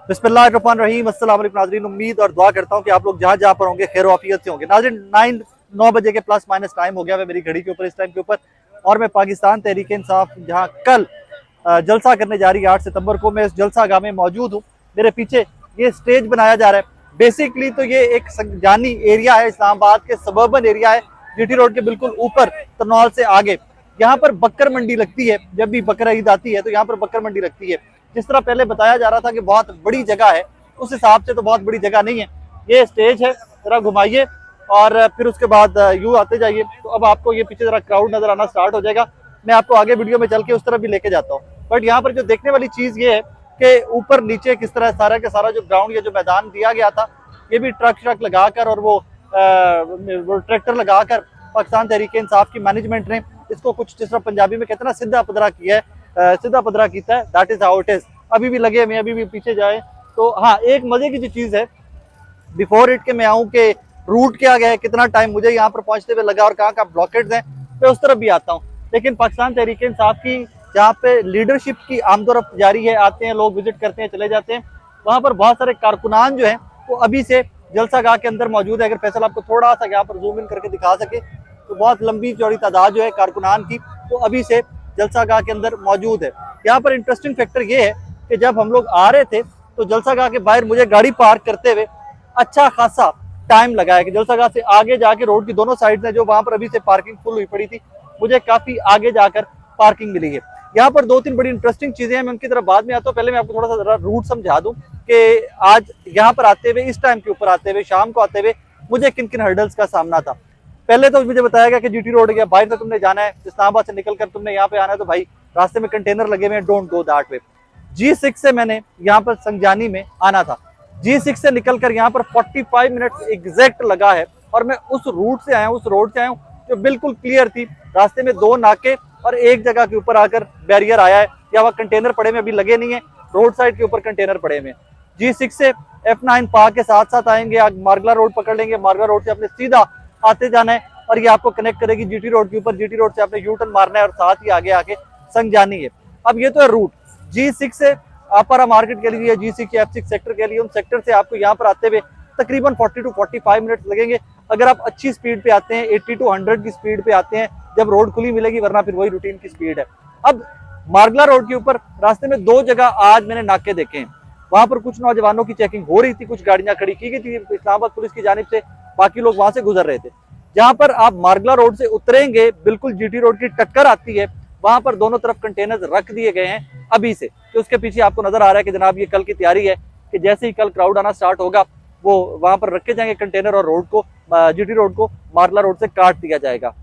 बिस्मिल्लाहिर्रहमानिर्रहीम। अस्सलाम वालेकुम नाज़रीन, उम्मीद और दुआ करता हूँ कि आप लोग जहाँ जहाँ पर होंगे खैर वाफियत से होंगे। नाज़रीन 9 बजे के प्लस माइनस टाइम हो गया है मेरी घड़ी के ऊपर इस टाइम के ऊपर, और मैं पाकिस्तान तहरीक इंसाफ जहाँ कल जलसा करने जा रही है 8 सितंबर को, मैं इस जलसा गाह में मौजूद हूँ। मेरे पीछे ये स्टेज बनाया जा रहा है। बेसिकली तो ये एक संजानी एरिया है, इस्लामाबाद के सबर्बन एरिया है, जीटी रोड के बिल्कुल ऊपर तरनौल से आगे। यहाँ पर बकर मंडी लगती है, जब भी बकर ईद आती है तो यहाँ पर बकर मंडी लगती है। जिस तरह पहले बताया जा रहा था कि बहुत बड़ी जगह है, उस हिसाब से तो बहुत बड़ी जगह नहीं है। ये स्टेज है, जरा घुमाइए और फिर उसके बाद यूँ आते जाइए तो अब आपको ये पीछे जरा क्राउड नजर आना स्टार्ट हो जाएगा। मैं आपको आगे वीडियो में चल के उस तरफ भी लेके जाता हूँ। बट यहाँ पर जो देखने वाली चीज़ ये है कि ऊपर नीचे किस तरह सारा का सारा जो ग्राउंड या जो मैदान दिया गया था, ये भी ट्रक श्रक लगाकर और वो ट्रैक्टर लगाकर पाकिस्तान तहरीक इंसाफ की मैनेजमेंट ने इसको कुछ जिस तरह पंजाबी में कहते हैं ना सीधा पदरा किया है, सीधा पदरा किया है। That is how it is. अभी भी लगे हुए, अभी भी पीछे जाए तो हाँ, एक मजे की जो चीज़ है बिफोर इट के मैं आऊँ कि रूट क्या गया है, कितना टाइम मुझे यहाँ पर पहुँचते हुए लगा और कहाँ कहाँ ब्लॉकेट्स हैं, मैं उस तरफ भी आता हूँ। लेकिन पाकिस्तान तहरीक इंसाफ की जहाँ पे लीडरशिप की आमदोरफ्त जारी है, आते हैं लोग, विजिट करते हैं, चले जाते हैं। वहाँ पर बहुत सारे कारकुनान जो हैं वो अभी से जलसा गाह के अंदर मौजूद है। अगर फैसल आपको थोड़ा सा यहाँ पर जूम इन करके दिखा सके तो बहुत लंबी चौड़ी तादाद जो है कारकुनान की वो अभी से जलसा गाह के अंदर मौजूद है। यहाँ पर इंटरेस्टिंग फैक्टर ये है कि जब हम लोग आ रहे थे तो जलसा गाह के बाहर मुझे गाड़ी पार्क करते हुए अच्छा खासा टाइम लगा है कि जलसा गाह से आगे जाके रोड की दोनों साइड में जो वहां पर अभी से पार्किंग फुल हुई पड़ी थी, मुझे काफी आगे जाकर पार्किंग मिली है। यहाँ पर 2-3 बड़ी इंटरेस्टिंग चीजें हैं, मैं उनकी तरफ बाद में आता हूँ। पहले मैं आपको थोड़ा सा रूट समझा दूं कि आज यहाँ पर आते हुए, इस टाइम के ऊपर आते हुए, शाम को आते हुए मुझे किन किन हर्डल्स का सामना था। पहले तो मुझे बताया गया कि जीटी रोड गया, बाहर से तुमने जाना है, इस्लामाबाद से निकल कर तुमने यहाँ पे आना है तो भाई रास्ते में कंटेनर लगे हुए हैं, don't go that way. G6 से मैंने यहाँ पर संजानी में आना था। G6 से निकलकर यहाँ पर 45 मिनट एग्जैक्ट लगा है और मैं उस रूट से आया हूँ, उस रोड से आया हूँ जो बिल्कुल क्लियर थी। रास्ते में 2 नाके और एक जगह के ऊपर आकर बैरियर आया है, या वह कंटेनर पड़े में अभी लगे नहीं है, रोड साइड के ऊपर कंटेनर पड़े में। G6 से F9 पार्क के साथ साथ आएंगे, मारगला रोड पकड़ लेंगे, मारगला रोड से अपने सीधा आते जाना है और ये आपको कनेक्ट करेगी जीटी रोड के ऊपर। जीटी रोड से आपने यू टर्न मारना है और साथ ही आगे आके संजानी है। अब ये तो है रूट। G6 से अपर मार्केट के लिए, G6 या F6 सेक्टर के लिए, उन सेक्टर से आपको यहाँ पर आते हुए तकरीबन 40 to 45 मिनट लगेंगे। अगर आप अच्छी स्पीड पे आते हैं, 80 to 100 की स्पीड पे आते हैं, जब रोड खुली मिलेगी, वरना फिर वही रूटीन की स्पीड है। अब मारगला रोड के ऊपर रास्ते में 2 जगह आज मैंने नाके देखे हैं, वहां पर कुछ नौजवानों की चेकिंग हो रही थी, कुछ गाड़ियां खड़ी की गई थी इस्लामाबाद पुलिस की जानिब से, बाकी लोग वहां से गुजर रहे थे। जहां पर आप मारगला रोड से उतरेंगे, बिल्कुल जीटी रोड की टक्कर आती है, वहां पर दोनों तरफ कंटेनर रख दिए गए हैं अभी से। तो उसके पीछे आपको नजर आ रहा है कि जनाब ये कल की तैयारी है कि जैसे ही कल क्राउड आना स्टार्ट होगा वो वहां पर रखे जाएंगे कंटेनर और रोड को, जीटी रोड को मारगला रोड से काट दिया जाएगा।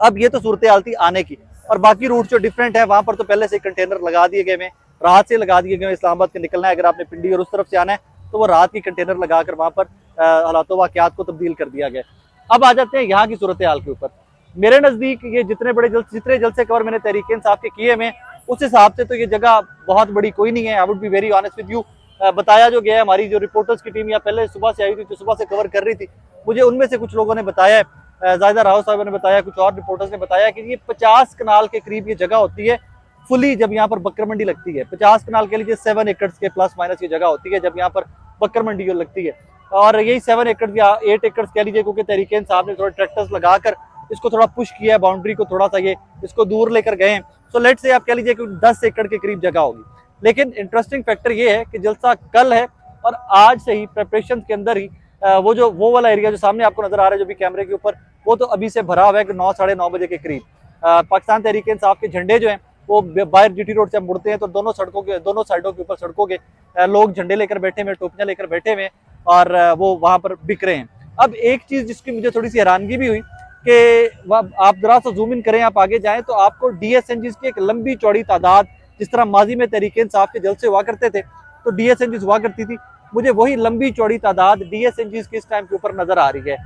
अब ये तो सूरत हाल थी आने की, और बाकी रूट जो डिफरेंट है वहां पर तो पहले से कंटेनर लगा दिए गए हैं, रात से लगा दिए गए। इस्लामाबाद के निकलना है, अगर आपने पिंडी और उस तरफ से आना है तो वो रात की कंटेनर लगाकर वहां पर हालात वाकयात को तब्दील कर दिया गया। अब आ जाते हैं यहाँ की सूरत हाल के ऊपर। मेरे नजदीक ये जितने जलसे कवर मैंने तहरीक इंसाफ के किए में, उस हिसाब से तो ये जगह बहुत बड़ी कोई नहीं है। I would be very honest with you. बताया जो गया है, हमारी जो रिपोर्टर्स की टीम या पहले सुबह से आई थी, जो सुबह से कवर कर रही थी, मुझे उनमें से कुछ लोगों ने बताया है, जायदा राव साहब ने बताया, कुछ और रिपोर्टर्स ने बताया कि ये 50 कनाल के करीब ये जगह होती है फुली जब यहाँ पर बकर मंडी लगती है। 50 कनाल के लिए 7 एकड़ के प्लस माइनस की जगह होती है जब यहाँ पर बकर मंडी जो लगती है। और यही 7 एकड़ या 8 एकड़ कह लीजिए, क्योंकि तहरीक इंसाफ ने थोड़े ट्रैक्टर्स लगाकर इसको थोड़ा पुश किया है, बाउंड्री को थोड़ा सा ये इसको दूर लेकर गए हैं। सो लेट से आप कह लीजिए कि 10 एकड़ के करीब जगह होगी। लेकिन इंटरेस्टिंग फैक्टर ये है कि जलसा कल है और आज से ही प्रिपरेशन के अंदर ही वो वाला एरिया जो सामने आपको नजर आ रहा है जो भी कैमरे के ऊपर, वो तो अभी से भरा हुआ है कि 9 साढ़े 9 बजे के करीब पाकिस्तान तहरीक इंसाफ के झंडे जो हैं वो बाहर जीटी रोड से मुड़ते हैं तो दोनों साइडों के ऊपर सड़कों के लोग झंडे लेकर बैठे हुए, टोपियां लेकर बैठे हुए और वो वहां पर बिक रहे हैं। अब एक चीज जिसकी मुझे थोड़ी सी हैरानगी भी हुई कि आप जरा सा जूम इन करें, आप आगे जाएं तो आपको DSNGs की एक लंबी चौड़ी तादाद, जिस तरह माजी में तहरीक इंसाफ के जलसे हुआ करते थे तो DSNGs हुआ करती थी, मुझे वही लंबी चौड़ी तादाद DSNGs की इस टाइम के ऊपर नजर आ रही है।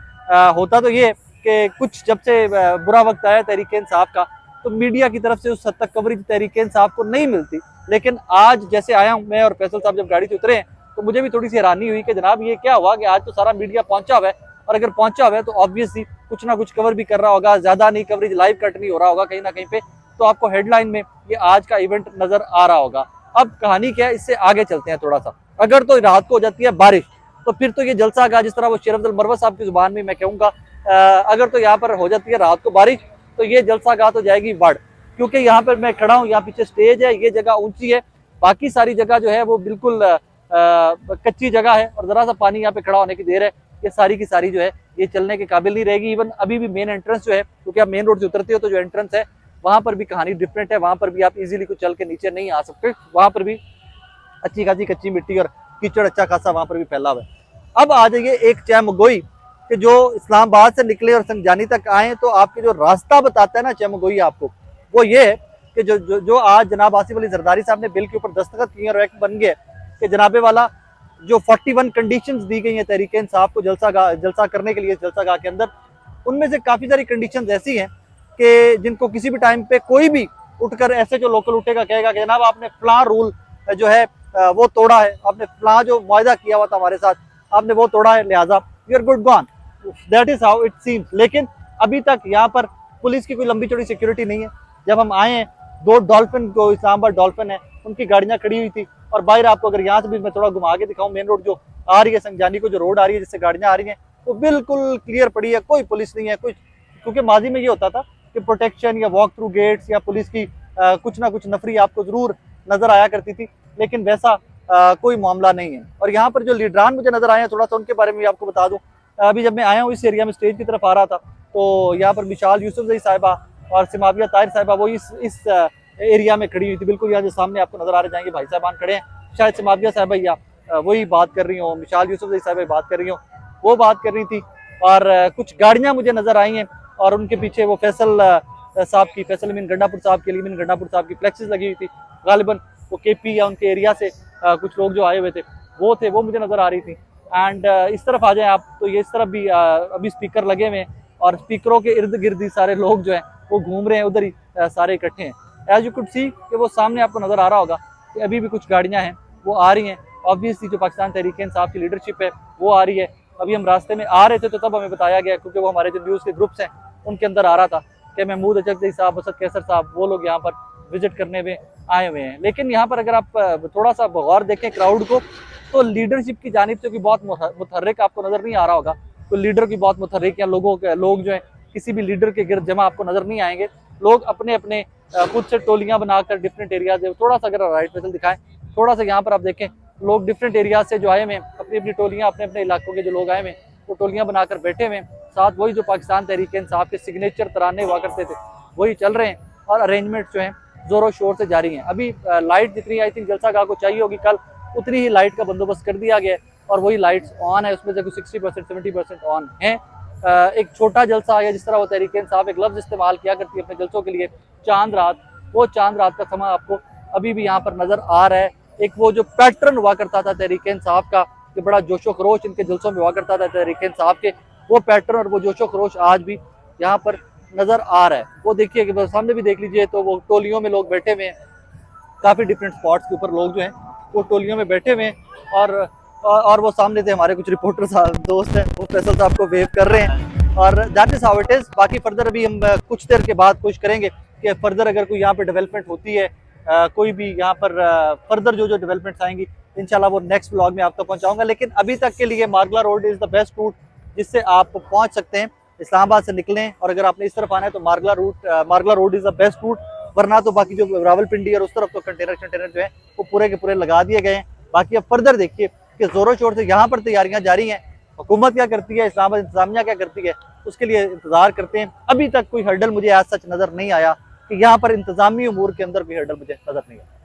होता तो ये कि कुछ जब से बुरा वक्त आया तहरीक इंसाफ का तो मीडिया की तरफ से उस हद तक कवरेज तहरीक इंसाफ को नहीं मिलती। लेकिन आज जैसे आया हूँ मैं और फैसल साहब जब गाड़ी से उतरे हैं तो मुझे भी थोड़ी सी हैरानी हुई कि जनाब ये क्या हुआ कि आज तो सारा मीडिया पहुंचा हुआ है, और अगर पहुंचा हुआ है तो ऑब्वियसली कुछ ना कुछ कवर भी कर रहा होगा, ज्यादा नहीं कवरेज लाइव कट नहीं हो रहा होगा कहीं ना कहीं पे, तो आपको हेडलाइन में ये आज का इवेंट नजर आ रहा होगा। अब कहानी क्या है, इससे आगे चलते हैं थोड़ा सा। अगर तो रात को हो जाती है बारिश, तो फिर तो ये जलसा गाह, जिस तरह वो शेर अब्दुल मरवत साहब की जुबान में मैं कहूँगा, अगर तो यहाँ पर हो जाती है रात को बारिश, तो ये जलसा गाह तो जाएगी वड़। क्योंकि यहाँ पर मैं खड़ा हूँ, यहाँ पीछे स्टेज है, ये जगह ऊंची है, बाकी सारी जगह जो है वो बिल्कुल कच्ची जगह है, और जरा सा पानी यहाँ पे खड़ा होने की देर है, ये सारी की सारी जो है ये चलने के काबिल नहीं रहेगी। इवन अभी भी मेन एंट्रेंस जो है, क्योंकि आप मेन रोड से उतरते हो तो जो एंट्रेंस है वहां पर भी कहानी डिफरेंट है, वहां पर भी आप इजीली कुछ चल के नीचे नहीं आ सकते, वहां पर भी अच्छी खासी कच्ची मिट्टी और कीचड़ अच्छा खासा वहां पर भी फैला हुआ है। अब आ जाइए एक चैमगोई, कि जो इस्लामाबाद से निकले और संगजानी तक आए तो आपके जो रास्ता बताता है ना चैमगोई आपको, वो ये है कि जो आज जनाब आसिफ अली जरदारी साहब ने बिल के ऊपर दस्तखत किए और एक्ट बन गए कि जनाबे वाला जो 41 कंडीशंस दी गई हैं तहरीक इंसाफ को जलसा करने के लिए जलसा गाह के अंदर, उनमें से काफ़ी सारी कंडीशंस ऐसी हैं कि जिनको किसी भी टाइम पे कोई भी उठकर ऐसे जो लोकल उठेगा कहेगा कि जनाब आपने फलां रूल जो है वो तोड़ा है, आपने फलां जो मुआहदा किया हुआ था हमारे साथ आपने वो तोड़ा है, लिहाजा you are good gone, that is how it seems. लेकिन अभी तक यहाँ पर पुलिस की कोई लंबी चौड़ी सिक्योरिटी नहीं है। जब हम आए हैं, 2 डॉल्फिन को इस्लामाबाद डॉल्फिन है उनकी गाड़ियाँ खड़ी हुई थी, और बाहर आपको अगर यहाँ से भी मैं थोड़ा घुमा के दिखाऊं, मेन रोड जो आ रही है संगजानी को जो रोड आ रही है जिससे गाड़ियाँ आ रही हैं वो बिल्कुल क्लियर पड़ी है, कोई पुलिस नहीं है कोई। क्योंकि माजी में ये होता था कि प्रोटेक्शन या वॉक थ्रू गेट्स या पुलिस की कुछ ना कुछ नफरी आपको जरूर नजर आया करती थी, लेकिन वैसा कोई मामला नहीं है। और यहाँ पर जो लीडरान मुझे नजर आए हैं, थोड़ा सा उनके बारे में भी आपको बता दूं। अभी जब मैं आया हूँ इस एरिया में स्टेज की तरफ आ रहा था, तो यहाँ पर मिशाल यूसुफजई साहिबा और सिमाविया ताहिर साहिबा वो इस एरिया में खड़ी हुई थी। बिल्कुल यहाँ जो सामने आपको नजर आ रहे जाएंगे भाई साहबान खड़े हैं, शायद सिमाविया साहिबा या वही बात कर रही हो, मिशाल यूसुफजई साहिबा बात कर रही हो, वो बात कर रही थी। और कुछ गाड़ियाँ मुझे नजर आई हैं, और उनके पीछे वो फैसल साहब की, फैसल अमीन गंडापुर साहब की, अमीन गंडापुर साहब की फ्लैक्सेस लगी हुई थी। गालिबन वो केपी या उनके एरिया से कुछ लोग जो आए हुए थे वो मुझे नजर आ रही थी। एंड इस तरफ आ जाएं आप, तो ये इस तरफ भी अभी स्पीकर लगे हुए हैं, और स्पीकरों के इर्द गिर्द ही सारे लोग जो हैं वो घूम रहे हैं, उधर ही सारे इकट्ठे हैं। एज यू कुड सी कि वो सामने आपको नजर आ रहा होगा कि अभी भी कुछ गाड़ियां हैं वो आ रही हैं। ऑब्वियसली जो पाकिस्तान तहरीक इंसाफ की लीडरशिप है वो आ रही है। अभी हम रास्ते में आ रहे थे तो तब हमें बताया गया, क्योंकि वो हमारे जो न्यूज़ के ग्रुप्स हैं उनके अंदर आ रहा था कि महमूद अचकजई साहब, असद कैसर साहब, वो लोग यहाँ पर विजिट करने में आए हुए हैं। लेकिन यहाँ पर अगर आप थोड़ा सा गौर देखें क्राउड को, तो लीडरशिप की जानिब से कोई बहुत मुतहर्रिक आपको नजर नहीं आ रहा होगा, तो लीडर की बहुत मुतहर्रिक या लोग जो है किसी भी लीडर के गिर्द जमा आपको नजर नहीं आएंगे। लोग अपने अपने खुद से टोलियां बनाकर डिफरेंट एरियाज, थोड़ा सा अगर राइट में दिखाएं, थोड़ा सा यहाँ पर आप देखें, लोग डिफरेंट एरियाज से जो आए हुए अपनी अपनी टोलियां, अपने अपने इलाकों के जो लोग आए हुए वो टोलियां बनाकर बैठे हुए, साथ वही जो पाकिस्तान तहरीक इंसाफ के सिग्नेचर तराने हुआ करते थे वही चल रहे हैं, और अरेंजमेंट जो है जोरों शोर से जारी हैं। अभी लाइट जितनी आई थिंक जलसा गाह को चाहिए होगी कल, उतनी ही लाइट का बंदोबस्त कर दिया गया है, और वही लाइट्स ऑन है, उसमें से कुछ 60% 70% ऑन है। एक छोटा जलसा या जिस तरह वो तहरीक इंसाफ एक लफ्ज़ इस्तेमाल किया करती है अपने जलसों के लिए, चांद रात, वो चांद रात का समा आपको अभी भी यहाँ पर नजर आ रहा है। एक वो जो पैटर्न हुआ करता था तहरीक इंसाफ का, कि बड़ा जोशो खरोश इनके जलसों में हुआ करता था तहरीक इंसाफ के, वो पैटर्न और वो जोशो खरोश आज भी यहाँ पर नजर आ रहा है। वो देखिए कि सामने भी देख लीजिए, तो वो टोलियों में लोग बैठे हुए हैं, काफ़ी डिफरेंट स्पॉट्स के ऊपर लोग जो हैं वो टोलियों में बैठे हुए हैं, और वो सामने से हमारे कुछ रिपोर्टर साहब दोस्त हैं, वो फैसल साहब को वेव कर रहे हैं, और that is how it is. बाकी फर्दर अभी हम कुछ देर के बाद कोशिश करेंगे कि फर्दर अगर कोई यहाँ पर डेवलपमेंट होती है, कोई भी यहाँ पर फर्दर जो डेवलपमेंट्स आएंगी इंशाल्लाह वो नेक्स्ट व्लॉग में आप तक पहुँचाऊँगा। लेकिन अभी तक के लिए Margalla road is the best route जिससे आप पहुँच सकते हैं। इस्लामाबाद से निकलें, और अगर आपने इस तरफ आना है तो Margalla road is the best route, वरना तो बाकी जो रावलपिंडी और उस तरफ तो कंटेनर जो है वो पूरे के पूरे लगा दिए गए हैं। बाकी अब फर्दर देखिए कि जोरों शोर से यहाँ पर तैयारियां जारी हैं, हुकूमत क्या करती है, इस्लामाबाद इंतजामिया क्या करती है, उसके लिए इंतजार करते हैं। अभी तक कोई हर्डल मुझे आज सच नज़र नहीं आया कि यहाँ पर इंतजामी उमूर के अंदर भी हर्डल मुझे नज़र नहीं आया।